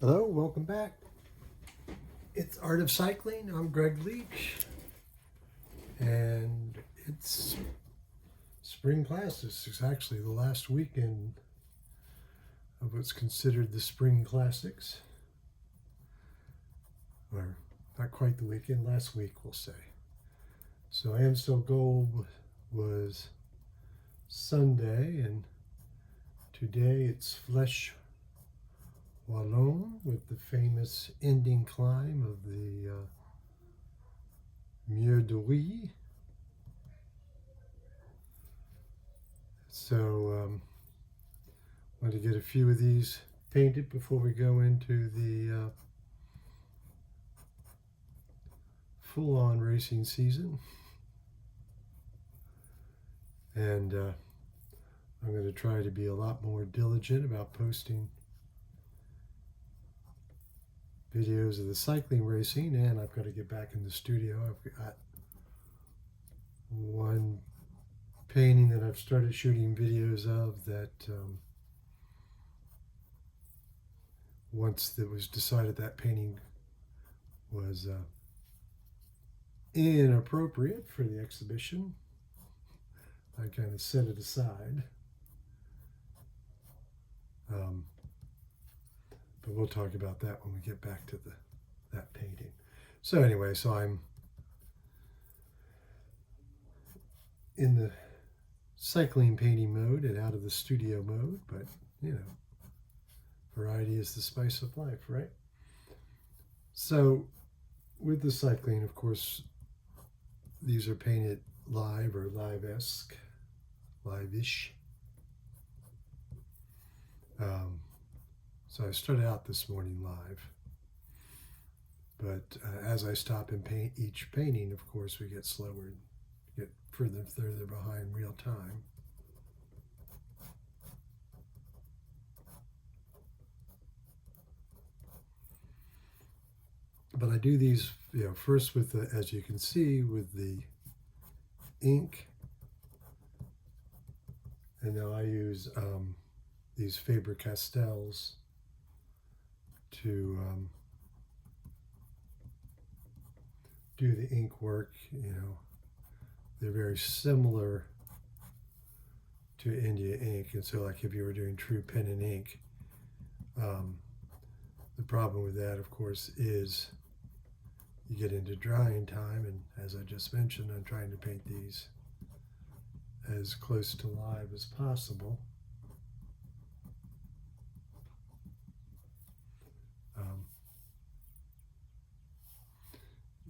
Hello, welcome back. It's Art of Cycling. I'm Greg Leach, and it's spring classes. It's actually the last weekend of what's considered the spring classics, or not quite the weekend, last week we'll say. So Amstel Gold was Sunday, and today it's Fleche Wallonne with the famous ending climb of the Mur de Huy. So want to get a few of these painted before we go into the full-on racing season. And I'm going to try to be a lot more diligent about posting videos of the cycling racing, and I've got to get back in the studio. I've got one painting that I've started shooting videos of that once it was decided that painting was inappropriate for the exhibition, I kind of set it aside. But we'll talk about that when we get back to that painting. So anyway, so I'm in the cycling painting mode and out of the studio mode, but you know, variety is the spice of life, right? So with the cycling, of course, these are painted live or live-esque, live-ish. So I started out this morning live, but as I stop and paint each painting, of course, we get slower, get further and further behind real time. But I do these, first with the, as you can see, with the ink, and now I use these Faber-Castells to do the ink work. They're very similar to India ink, and so like if you were doing true pen and ink, the problem with that, of course, is you get into drying time, and as I just mentioned, I'm trying to paint these as close to live as possible.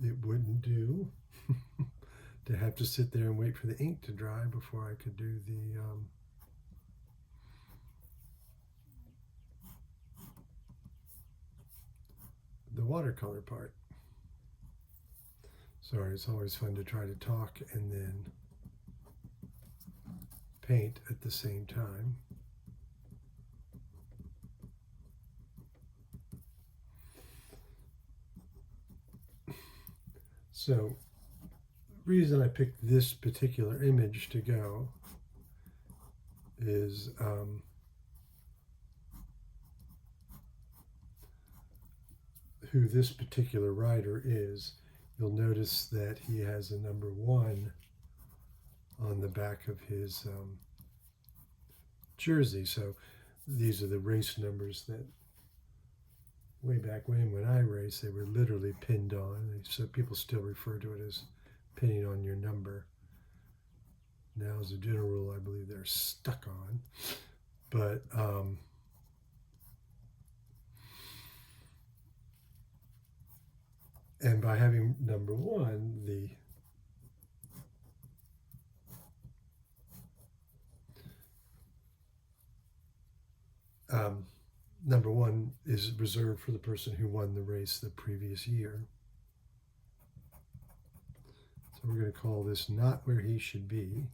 It wouldn't do to have to sit there and wait for the ink to dry before I could do the watercolor part. Sorry, it's always fun to try to talk and then paint at the same time. So the reason I picked this particular image to go is who this particular rider is. You'll notice that he has a number 1 on the back of his jersey. So these are the race numbers that way back when I raced, they were literally pinned on. So people still refer to it as pinning on your number. Now, as a general rule, I believe they're stuck on. But and by having number 1, the number 1 is reserved for the person who won the race the previous year. So we're going to call this Not Where He Should Be.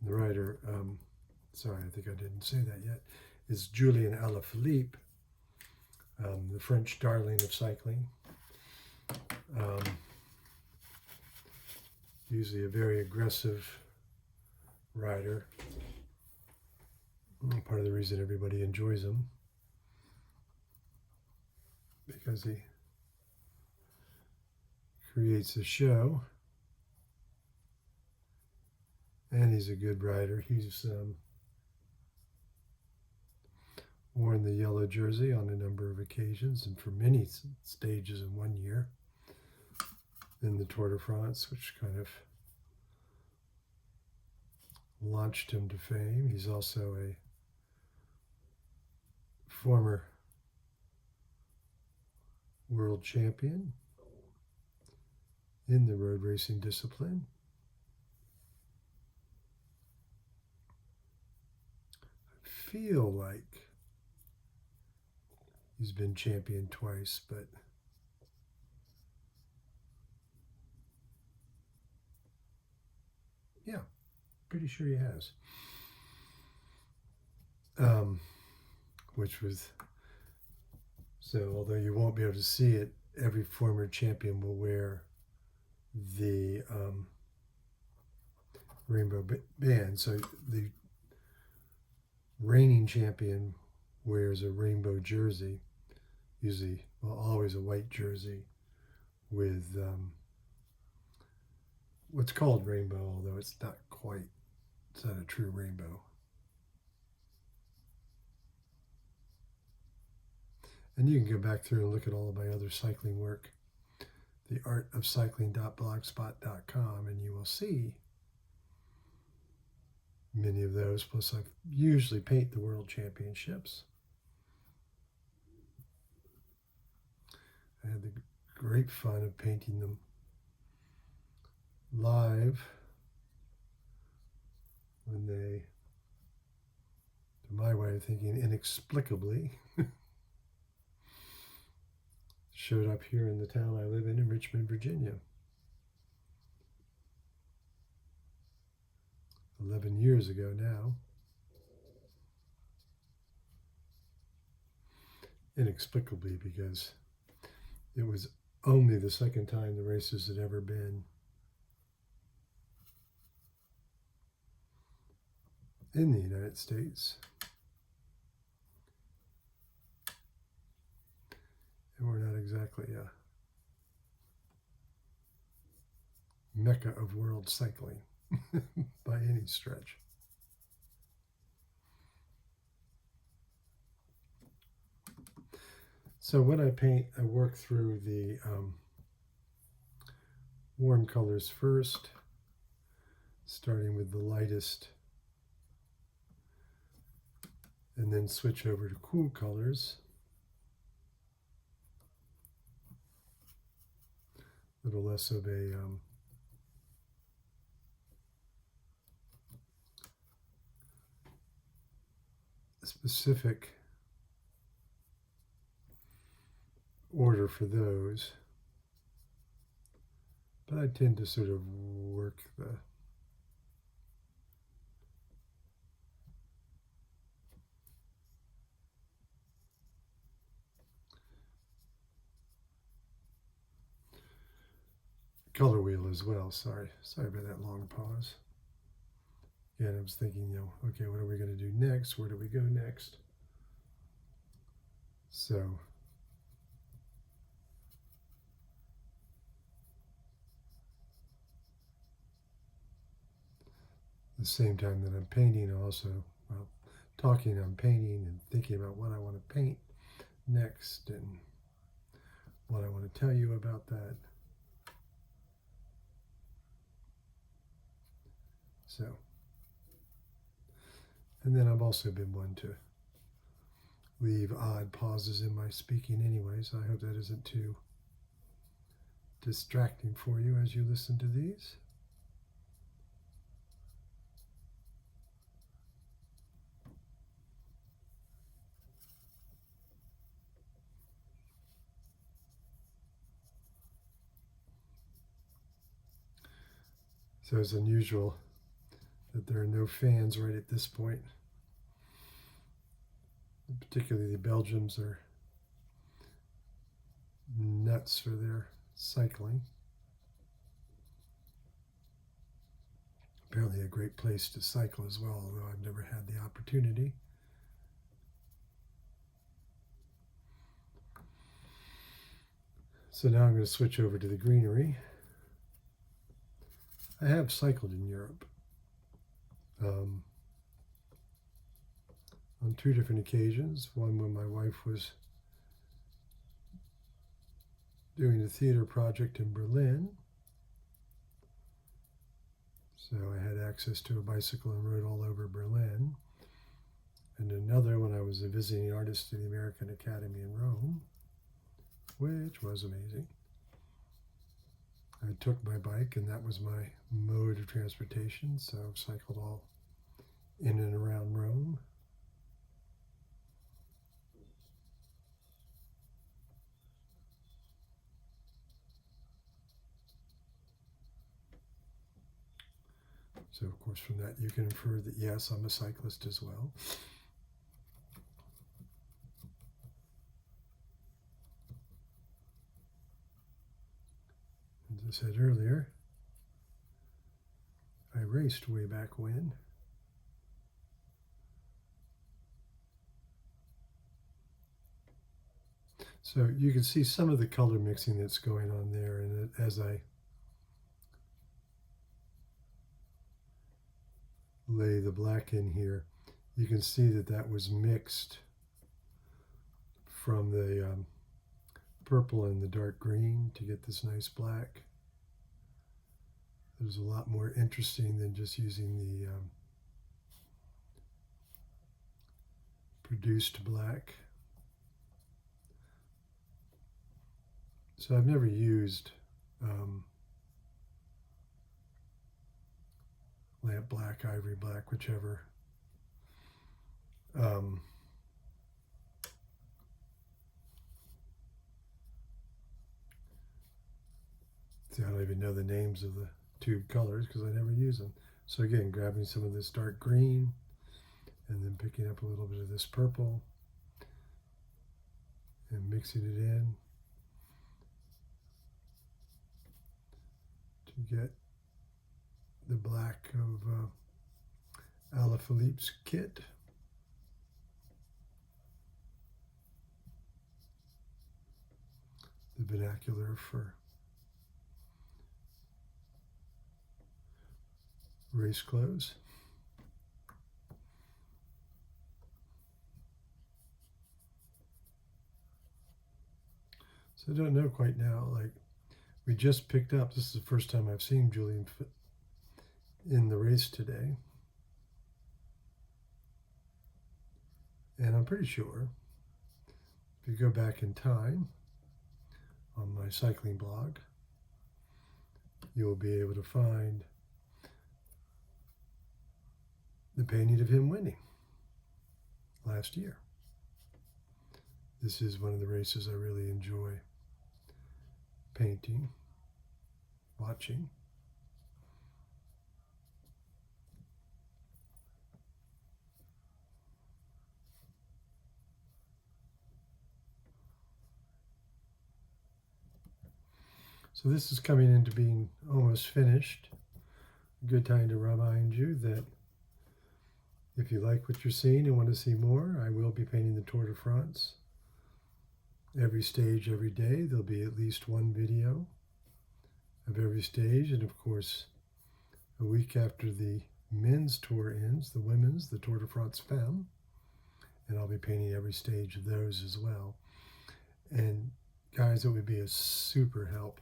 The writer, sorry, I think I didn't say that yet, is Julien Alaphilippe, the French darling of cycling. Usually a very aggressive rider. Part of the reason everybody enjoys him, because he creates a show, and he's a good rider. He's worn the yellow jersey on a number of occasions and for many stages in one year in the Tour de France, which kind of launched him to fame. He's also a former world champion in the road racing discipline. I feel like he's been champion twice, but yeah, pretty sure he has. Which was, so although you won't be able to see it, every former champion will wear the rainbow band. So the reigning champion wears a rainbow jersey, usually, well, always a white jersey with what's called rainbow, although it's not quite, it's not a true rainbow. And you can go back through and look at all of my other cycling work, theartofcycling.blogspot.com, and you will see many of those. Plus, I usually paint the world championships. I had the great fun of painting them live when they, to my way of thinking, inexplicably showed up here in the town I live in Richmond, Virginia. 11 years ago now. Inexplicably, because it was only the second time the races had ever been in the United States. And we're not exactly a mecca of world cycling by any stretch. So when I paint, I work through the warm colors first, starting with the lightest, and then switch over to cool colors. A little less of a specific order for those, but I tend to sort of work the color wheel as well. Sorry about that long pause. Again, I was thinking, okay, what are we going to do next? Where do we go next? So at the same time that I'm painting, also, well, talking, I'm painting and thinking about what I want to paint next and what I want to tell you about that. So, and then I've also been one to leave odd pauses in my speaking anyway, so I hope that isn't too distracting for you as you listen to these. So it's unusual that there are no fans right at this point. Particularly the Belgians are nuts for their cycling. apparently a great place to cycle as well, although I've never had the opportunity. So now I'm going to switch over to the greenery. I have cycled in Europe on 2 different occasions. One when my wife was doing a theater project in Berlin. So I had access to a bicycle and rode all over Berlin. And another when I was a visiting artist at the American Academy in Rome, which was amazing. I took my bike, and that was my mode of transportation, so I've cycled all in and around Rome. So, of course, from that you can infer that, yes, I'm a cyclist as well. As I said earlier, I raced way back when. So you can see some of the color mixing that's going on there, and as I lay the black in here, you can see that that was mixed from the purple and the dark green to get this nice black. It was a lot more interesting than just using the produced black. So I've never used lamp black, ivory black, whichever. See, I don't even know the names of the tube colors because I never use them. So again, grabbing some of this dark green and then picking up a little bit of this purple and mixing it in to get the black of Alaphilippe's kit. The vernacular for race clothes. So I don't know quite now, like we just picked up, this is the first time I've seen Julian in the race today. And I'm pretty sure if you go back in time on my cycling blog, you'll be able to find the painting of him winning last year. This is one of the races I really enjoy painting, watching. So this is coming into being almost finished. A good time to remind you that if you like what you're seeing and want to see more, I will be painting the Tour de France. Every stage, every day, there'll be at least one video of every stage. And of course, a week after the men's tour ends, the women's, the Tour de France Femme, and I'll be painting every stage of those as well. And guys, it would be a super help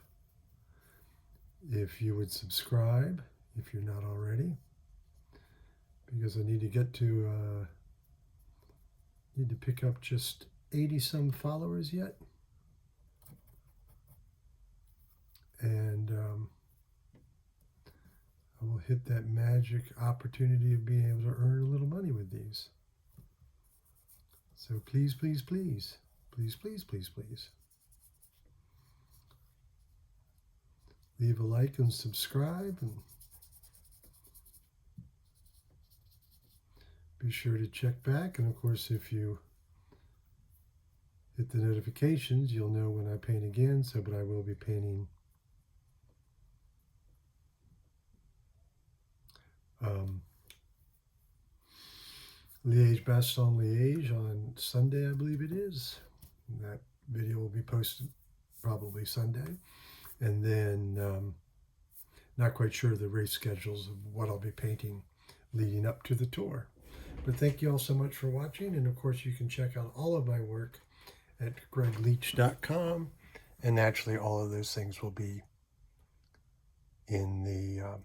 if you would subscribe, if you're not already, because I need to get to, need to pick up just 80 some followers yet. And I will hit that magic opportunity of being able to earn a little money with these. So please, please, please, please, please, please, please. Leave a like and subscribe, and be sure to check back. And of course, if you hit the notifications, you'll know when I paint again. So, but I will be painting Liège Bastogne Liège on Sunday, I believe it is. That video will be posted probably Sunday. And then not quite sure the race schedules of what I'll be painting leading up to the tour. But thank you all so much for watching. And of course, you can check out all of my work at gregleach.com. And naturally, all of those things will be in the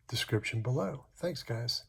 description below. Thanks, guys.